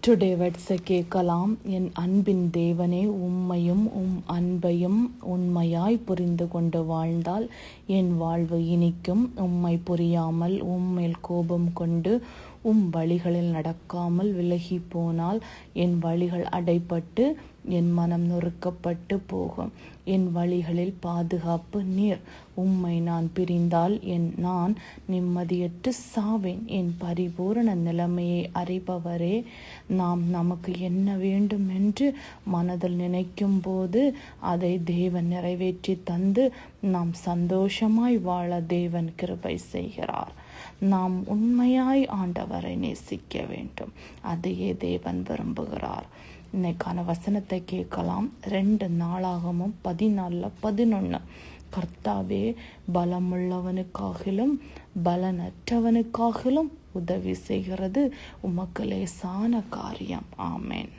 Today வேர்ட்ஸை கேட்கலாம். என் அன்பின் தேவனே, உம்மையும் அன்பையும் உண்மையாய் புரிந்து கொண்டு வாழ்ந்தால் என் வாழ்வு இனிக்கும். உம்மை புரியாமல் உம்மேல் கோபம் கொண்டு வழிகளில் நடக்காமல் விலகி போனால் என் வழிகள் அடைபட்டு என் மனம் நொறுக்கப்பட்டு போகும். என் வழிகளில் பாதுகாப்பு நீர். உம்மை நான் பிரிந்தால் நான் நிம்மதியற்று சாவேன். என் பரிபூரண நிலைமையை அறிபவரே, நமக்கு என்ன வேண்டும் என்று மனதில் நினைக்கும் போது அதை தேவன் நிறைவேற்றி தந்து நாம் சந்தோஷமாய் வாழ தேவன் கிருபை செய்கிறார். நாம் உண்மையாய் ஆண்டவரை நேசிக்க வேண்டும். அதையே தேவன் விரும்புகிறார். இன்னைக்கான வசனத்தை கேட்கலாம். 2 நாளாகமும் 14:11. கர்த்தாவே, பலமுள்ளவனுக்காகிலும் பலனற்றவனுக்காகிலும் உதவி செய்கிறது உமக்கு லேசான காரியம். ஆமென்.